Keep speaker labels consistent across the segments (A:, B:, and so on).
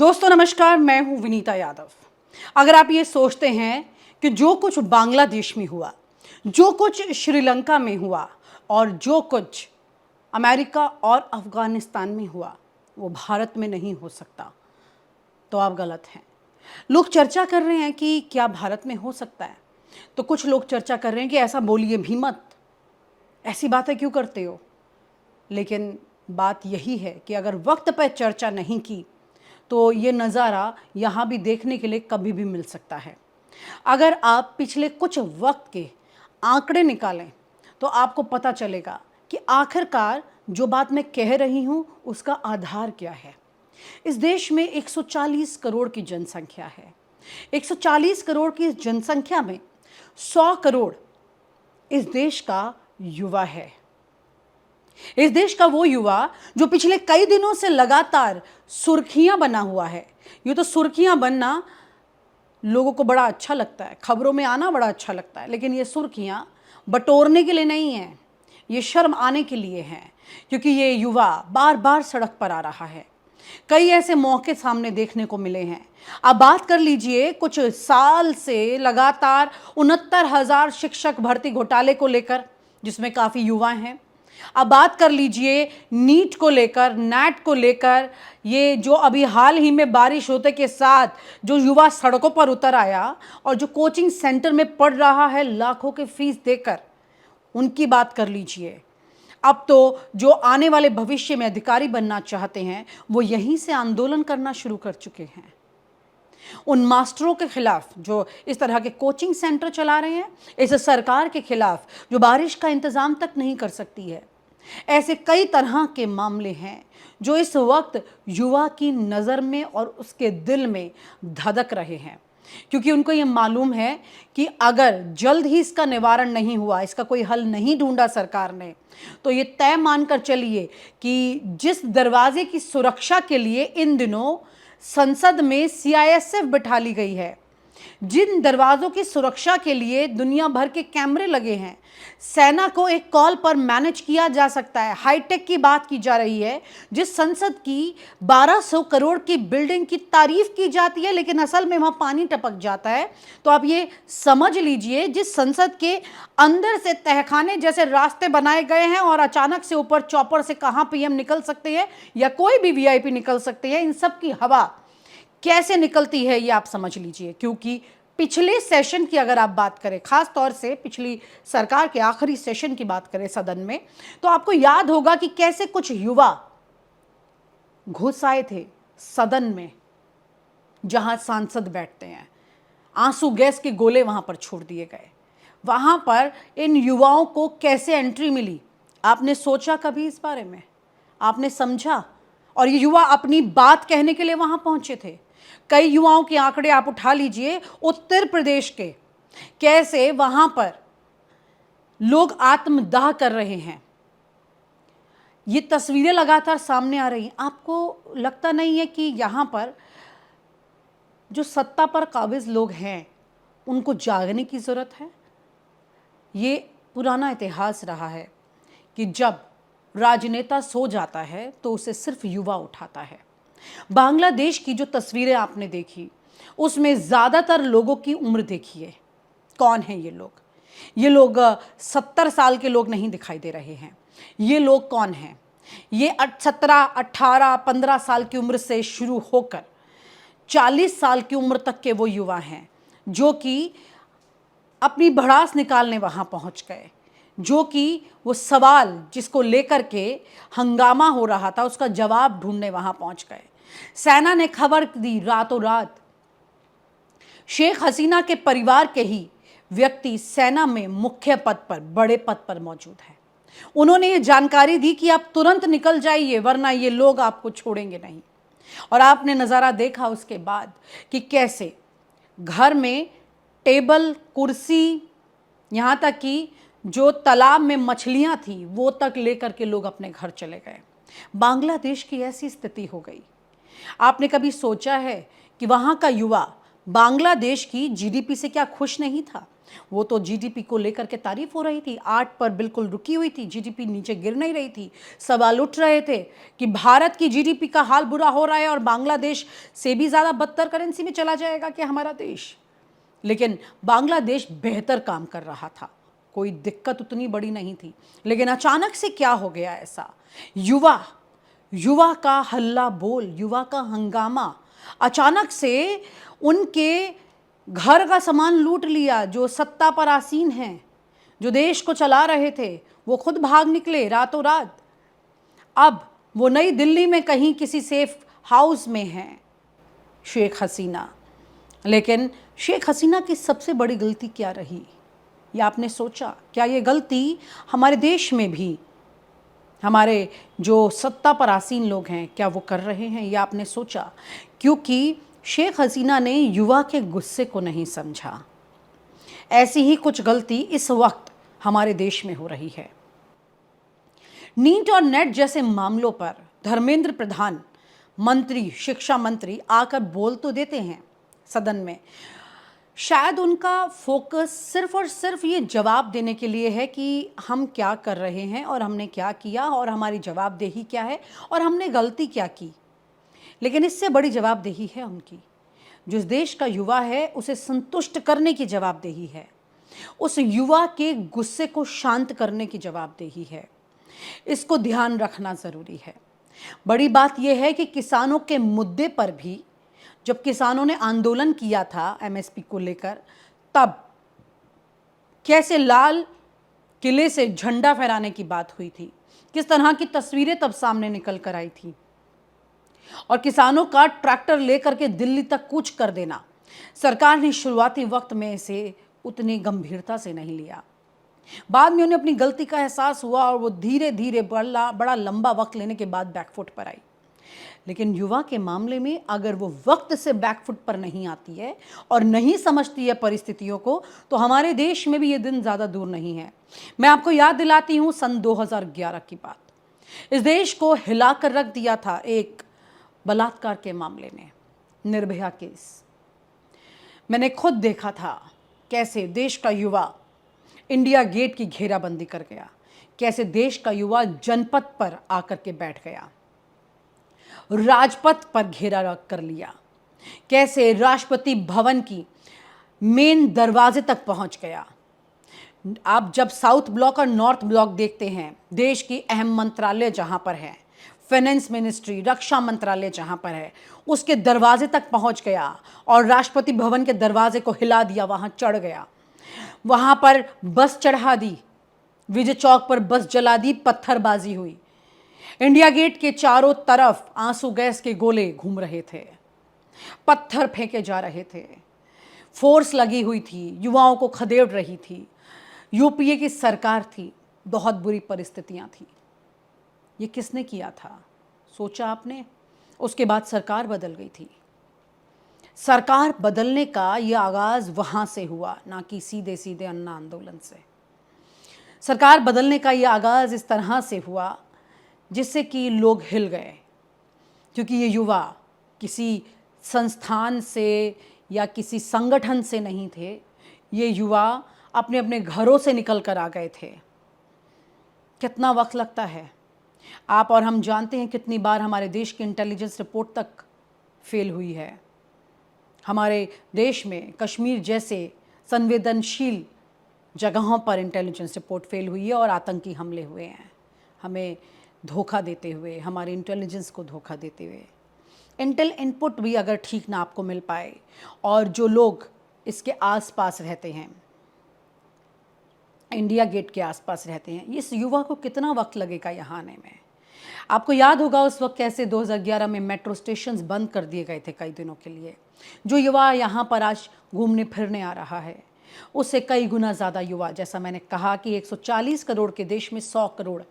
A: दोस्तों नमस्कार, मैं हूं विनीता यादव। अगर आप ये सोचते हैं कि जो कुछ बांग्लादेश में हुआ, जो कुछ श्रीलंका में हुआ और जो कुछ अमेरिका और अफगानिस्तान में हुआ वो भारत में नहीं हो सकता, तो आप गलत हैं। लोग चर्चा कर रहे हैं कि क्या भारत में हो सकता है, तो कुछ लोग चर्चा कर रहे हैं कि ऐसा बोलिए भी मत, ऐसी बातें क्यों करते हो। लेकिन बात यही है कि अगर वक्त पर चर्चा नहीं की तो ये नज़ारा यहाँ भी देखने के लिए कभी भी मिल सकता है। अगर आप पिछले कुछ वक्त के आंकड़े निकालें तो आपको पता चलेगा कि आखिरकार जो बात मैं कह रही हूँ उसका आधार क्या है। इस देश में 140 करोड़ की जनसंख्या है। 140 करोड़ की इस जनसंख्या में 100 करोड़ इस देश का युवा है। इस देश का वो युवा जो पिछले कई दिनों से लगातार सुर्खियां बना हुआ है। ये तो सुर्खियां बनना लोगों को बड़ा अच्छा लगता है, खबरों में आना बड़ा अच्छा लगता है, लेकिन ये सुर्खियां बटोरने के लिए नहीं है, ये शर्म आने के लिए हैं, क्योंकि ये युवा बार बार सड़क पर आ रहा है। कई ऐसे मौके सामने देखने को मिले हैं। अब बात कर लीजिए कुछ साल से लगातार 69,000 शिक्षक भर्ती घोटाले को लेकर, जिसमें काफ़ी युवा हैं। अब बात कर लीजिए नीट को लेकर, नैट को लेकर, ये जो अभी हाल ही में बारिश होते के साथ जो युवा सड़कों पर उतर आया और जो कोचिंग सेंटर में पढ़ रहा है लाखों की फीस देकर, उनकी बात कर लीजिए। अब तो जो आने वाले भविष्य में अधिकारी बनना चाहते हैं वो यहीं से आंदोलन करना शुरू कर चुके हैं। उन मास्टरों के खिलाफ जो इस तरह के कोचिंग सेंटर चला रहे हैं, इस सरकार के खिलाफ जो बारिश का इंतजाम तक नहीं कर सकती है। ऐसे कई तरह के मामले हैं जो इस वक्त युवा की नज़र में और उसके दिल में धधक रहे हैं, क्योंकि उनको ये मालूम है कि अगर जल्द ही इसका निवारण नहीं हुआ, इसका कोई हल नहीं ढूंढा सरकार ने, तो ये तय मानकर चलिए कि जिस दरवाजे की सुरक्षा के लिए इन दिनों संसद में सीआईएसएफ बिठा ली गई है, जिन दरवाजों की सुरक्षा के लिए दुनिया भर के कैमरे लगे हैं, सेना को एक कॉल पर मैनेज किया जा सकता है, हाईटेक की बात की जा रही है, जिस संसद की 1200 करोड़ की बिल्डिंग की तारीफ की जाती है लेकिन असल में वहां पानी टपक जाता है, तो आप ये समझ लीजिए जिस संसद के अंदर से तहखाने जैसे रास्ते बनाए गए हैं और अचानक से ऊपर चौपर से कहां पीएम निकल सकते हैं या कोई भी वीआईपी निकल सकते हैं, इन सब की हवा कैसे निकलती है ये आप समझ लीजिए। क्योंकि पिछले सेशन की अगर आप बात करें, खास तौर से पिछली सरकार के आखिरी सेशन की बात करें सदन में, तो आपको याद होगा कि कैसे कुछ युवा घुस आए थे सदन में जहां सांसद बैठते हैं। आंसू गैस के गोले वहां पर छोड़ दिए गए। वहां पर इन युवाओं को कैसे एंट्री मिली, आपने सोचा कभी इस बारे में? आपने समझा? और ये युवा अपनी बात कहने के लिए वहां पहुंचे थे। कई युवाओं के आंकड़े आप उठा लीजिए, उत्तर प्रदेश के, कैसे वहां पर लोग आत्मदाह कर रहे हैं। ये तस्वीरें लगातार सामने आ रही हैं। आपको लगता नहीं है कि यहां पर जो सत्ता पर काबिज लोग हैं उनको जागने की जरूरत है? ये पुराना इतिहास रहा है कि जब राजनेता सो जाता है तो उसे सिर्फ युवा उठाता है। बांग्लादेश की जो तस्वीरें आपने देखी उसमें ज़्यादातर लोगों की उम्र देखिए। कौन है ये लोग? ये लोग 70 साल के लोग नहीं दिखाई दे रहे हैं। ये लोग कौन हैं? ये 17, 18, 15 साल की उम्र से शुरू होकर 40 साल की उम्र तक के वो युवा हैं जो कि अपनी भड़ास निकालने वहाँ पहुँच गए, जो कि वो सवाल जिसको लेकर के हंगामा हो रहा था उसका जवाब ढूंढने वहाँ पहुँच गए। सेना ने खबर दी रातों रात, शेख हसीना के परिवार के ही व्यक्ति सेना में मुख्य पद पर, बड़े पद पर मौजूद है। उन्होंने ये जानकारी दी कि आप तुरंत निकल जाइए वरना ये लोग आपको छोड़ेंगे नहीं। और आपने नज़ारा देखा उसके बाद कि कैसे घर में टेबल, कुर्सी, यहाँ तक कि जो तालाब में मछलियाँ थी वो तक लेकर के लोग अपने घर चले गए। बांग्लादेश की ऐसी स्थिति हो गई। आपने कभी सोचा है कि वहाँ का युवा बांग्लादेश की जीडीपी से क्या खुश नहीं था? वो तो जीडीपी को लेकर के तारीफ हो रही थी, 8 पर बिल्कुल रुकी हुई थी, जीडीपी नीचे गिर नहीं रही थी। सवाल उठ रहे थे कि भारत की जीडीपी का हाल बुरा हो रहा है और बांग्लादेश से भी ज़्यादा बदतर करेंसी में चला जाएगा क्या हमारा देश। लेकिन बांग्लादेश बेहतर काम कर रहा था, कोई दिक्कत उतनी बड़ी नहीं थी। लेकिन अचानक से क्या हो गया ऐसा, युवा का हल्ला बोल, युवा का हंगामा, अचानक से उनके घर का सामान लूट लिया। जो सत्ता पर आसीन हैं, जो देश को चला रहे थे, वो खुद भाग निकले रातों रात। अब वो नई दिल्ली में कहीं किसी सेफ हाउस में हैं शेख हसीना। लेकिन शेख हसीना की सबसे बड़ी गलती क्या रही, ये आपने सोचा? क्या ये गलती हमारे देश में भी हमारे जो सत्ता पर आसीन लोग हैं, क्या वो कर रहे हैं? ये आपने सोचा? क्योंकि शेख हसीना ने युवा के गुस्से को नहीं समझा। ऐसी ही कुछ गलती इस वक्त हमारे देश में हो रही है। नीट और नेट जैसे मामलों पर धर्मेंद्र प्रधान मंत्री, शिक्षा मंत्री आकर बोल तो देते हैं सदन में, शायद उनका फोकस सिर्फ और सिर्फ ये जवाब देने के लिए है कि हम क्या कर रहे हैं और हमने क्या किया और हमारी जवाबदेही क्या है और हमने गलती क्या की। लेकिन इससे बड़ी जवाबदेही है उनकी। जो इस देश का युवा है उसे संतुष्ट करने की जवाबदेही है, उस युवा के गुस्से को शांत करने की जवाबदेही है। इसको ध्यान रखना ज़रूरी है। बड़ी बात यह है कि किसानों के मुद्दे पर भी, जब किसानों ने आंदोलन किया था एमएसपी को लेकर, तब कैसे लाल किले से झंडा फहराने की बात हुई थी, किस तरह की तस्वीरें तब सामने निकल कर आई थी। और किसानों का ट्रैक्टर लेकर के दिल्ली तक कूच कर देना, सरकार ने शुरुआती वक्त में इसे उतनी गंभीरता से नहीं लिया। बाद में उन्हें अपनी गलती का एहसास हुआ और वो धीरे धीरे बड़ा लंबा वक्त लेने के बाद बैकफुट पर आई। लेकिन युवा के मामले में अगर वो वक्त से बैकफुट पर नहीं आती है और नहीं समझती है परिस्थितियों को, तो हमारे देश में भी ये दिन ज़्यादा दूर नहीं है। मैं आपको याद दिलाती हूँ सन 2011 की बात। इस देश को हिला कर रख दिया था एक बलात्कार के मामले ने, निर्भया केस। मैंने खुद देखा था कैसे देश का युवा इंडिया गेट की घेराबंदी कर गया, कैसे देश का युवा जनपथ पर आकर के बैठ गया, राजपथ पर घेरा रख कर लिया, कैसे राष्ट्रपति भवन की मेन दरवाजे तक पहुंच गया। आप जब साउथ ब्लॉक और नॉर्थ ब्लॉक देखते हैं, देश की अहम मंत्रालय जहां पर है, फाइनेंस मिनिस्ट्री, रक्षा मंत्रालय जहां पर है, उसके दरवाजे तक पहुंच गया और राष्ट्रपति भवन के दरवाजे को हिला दिया, वहां चढ़ गया, वहां पर बस चढ़ा दी, विजय चौक पर बस जला दी, पत्थरबाजी हुई। इंडिया गेट के चारों तरफ आंसू गैस के गोले घूम रहे थे, पत्थर फेंके जा रहे थे, फोर्स लगी हुई थी, युवाओं को खदेड़ रही थी। यूपीए की सरकार थी, बहुत बुरी परिस्थितियां थी। ये किसने किया था, सोचा आपने? उसके बाद सरकार बदल गई थी। सरकार बदलने का यह आगाज वहां से हुआ, ना कि सीधे सीधे अन्ना आंदोलन से। सरकार बदलने का यह आगाज इस तरह से हुआ जिससे कि लोग हिल गए, क्योंकि ये युवा किसी संस्थान से या किसी संगठन से नहीं थे, ये युवा अपने अपने घरों से निकल कर आ गए थे। कितना वक्त लगता है, आप और हम जानते हैं कितनी बार हमारे देश की इंटेलिजेंस रिपोर्ट तक फेल हुई है। हमारे देश में कश्मीर जैसे संवेदनशील जगहों पर इंटेलिजेंस रिपोर्ट फेल हुई है और आतंकी हमले हुए हैं, हमें धोखा देते हुए, हमारे इंटेलिजेंस को धोखा देते हुए। इंटेल इनपुट भी अगर ठीक ना आपको मिल पाए और जो लोग इसके आसपास रहते हैं, इंडिया गेट के आसपास रहते हैं, इस युवा को कितना वक्त लगेगा यहाँ आने में। आपको याद होगा उस वक्त कैसे 2011 में मेट्रो स्टेशंस बंद कर दिए गए थे कई दिनों के लिए। जो युवा यहाँ पर आज घूमने फिरने आ रहा है, उससे कई गुना ज़्यादा युवा, जैसा मैंने कहा कि 140 करोड़ के देश में 100 करोड़,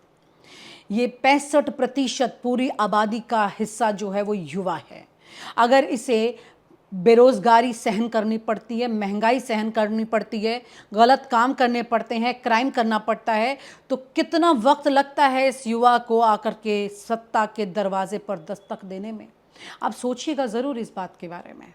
A: ये 65% पूरी आबादी का हिस्सा जो है वो युवा है। अगर इसे बेरोज़गारी सहन करनी पड़ती है, महंगाई सहन करनी पड़ती है, गलत काम करने पड़ते हैं, क्राइम करना पड़ता है, तो कितना वक्त लगता है इस युवा को आकर के सत्ता के दरवाजे पर दस्तक देने में। आप सोचिएगा ज़रूर इस बात के बारे में।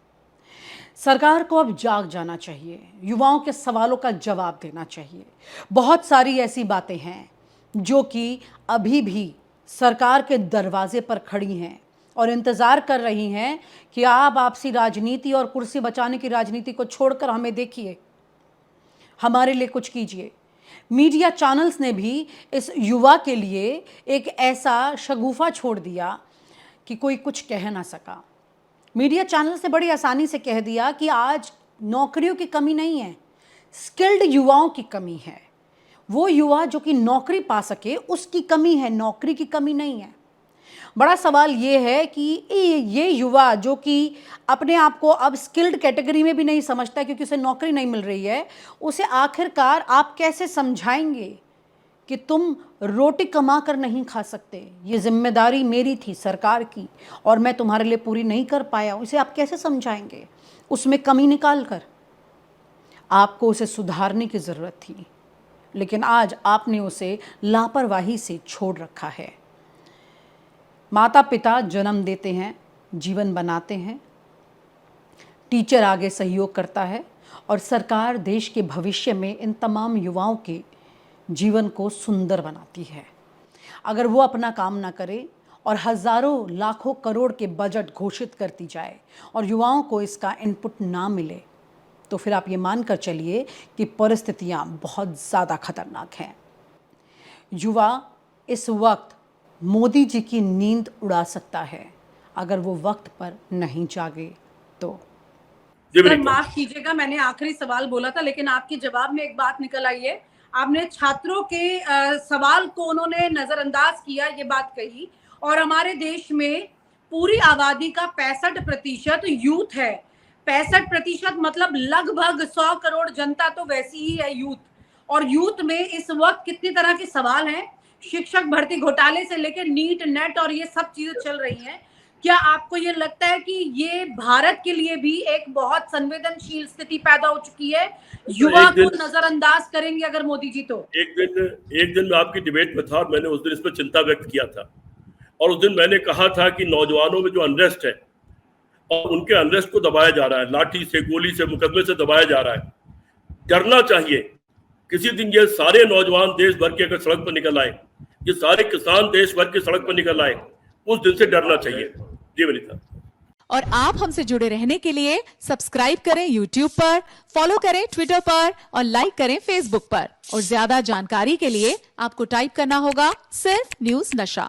A: सरकार को अब जाग जाना चाहिए, युवाओं के सवालों का जवाब देना चाहिए। बहुत सारी ऐसी बातें हैं जो कि अभी भी सरकार के दरवाजे पर खड़ी हैं और इंतज़ार कर रही हैं कि आप आपसी राजनीति और कुर्सी बचाने की राजनीति को छोड़कर हमें देखिए, हमारे लिए कुछ कीजिए। मीडिया चैनल्स ने भी इस युवा के लिए एक ऐसा शगुफा छोड़ दिया कि कोई कुछ कह ना सका। मीडिया चैनल्स ने बड़ी आसानी से कह दिया कि आज नौकरियों की कमी नहीं है, स्किल्ड युवाओं की कमी है। वो युवा जो कि नौकरी पा सके उसकी कमी है, नौकरी की कमी नहीं है। बड़ा सवाल ये है कि ये युवा जो कि अपने आप को अब स्किल्ड कैटेगरी में भी नहीं समझता क्योंकि उसे नौकरी नहीं मिल रही है, उसे आखिरकार आप कैसे समझाएंगे कि तुम रोटी कमा कर नहीं खा सकते, ये जिम्मेदारी मेरी थी सरकार की और मैं तुम्हारे लिए पूरी नहीं कर पाया। उसे आप कैसे समझाएंगे? उसमें कमी निकाल कर आपको उसे सुधारने की ज़रूरत थी, लेकिन आज आपने उसे लापरवाही से छोड़ रखा है। माता पिता जन्म देते हैं, जीवन बनाते हैं, टीचर आगे सहयोग करता है और सरकार देश के भविष्य में इन तमाम युवाओं के जीवन को सुंदर बनाती है। अगर वो अपना काम ना करे और हज़ारों लाखों करोड़ के बजट घोषित करती जाए और युवाओं को इसका इनपुट ना मिले तो फिर आप ये मान कर चलिए कि परिस्थितियाँ बहुत ज़्यादा खतरनाक हैं। युवा इस वक्त मोदी जी की नींद उड़ा सकता है अगर वो वक्त पर नहीं जागे तो।
B: सर माफ कीजिएगा, मैंने आखिरी सवाल बोला था लेकिन आपके जवाब में एक बात निकल आई है। आपने छात्रों के सवाल को उन्होंने नजरअंदाज किया, ये बात कही। और हमारे देश में पूरी आबादी का 65% यूथ है। 65% मतलब लगभग 100 करोड़ जनता तो वैसी ही है यूथ। और यूथ में इस वक्त कितनी तरह के सवाल हैं, शिक्षक भर्ती घोटाले से लेकर नीट नेट और ये सब चीजें चल रही हैं। क्या आपको ये लगता है कि ये भारत के लिए भी एक बहुत संवेदनशील स्थिति पैदा हो चुकी है? युवा को नजरअंदाज करेंगे अगर मोदी जी तो?
C: एक दिन मैं आपकी डिबेट में था और मैंने उस दिन इस पर चिंता व्यक्त किया था और उस दिन मैंने कहा था कि नौजवानों में जो अनरेस्ट है और उनके अनरेस्ट को दबाया जा रहा है, लाठी से, गोली से, मुकदमे से दबाया जा रहा है। डरना चाहिए। किसी दिन ये सारे नौजवान देश भर के अगर सड़क पर निकल आए, ये सारे किसान देश भर की सड़क पर निकल आए, उस दिन से डरना चाहिए। जी वनिता।
D: और आप हमसे जुड़े रहने के लिए सब्सक्राइब करें YouTube पर, फॉलो करें Twitter पर और लाइक करें Facebook पर। और ज्यादा जानकारी के लिए आपको टाइप करना होगा सिर्फ न्यूज़ नशा।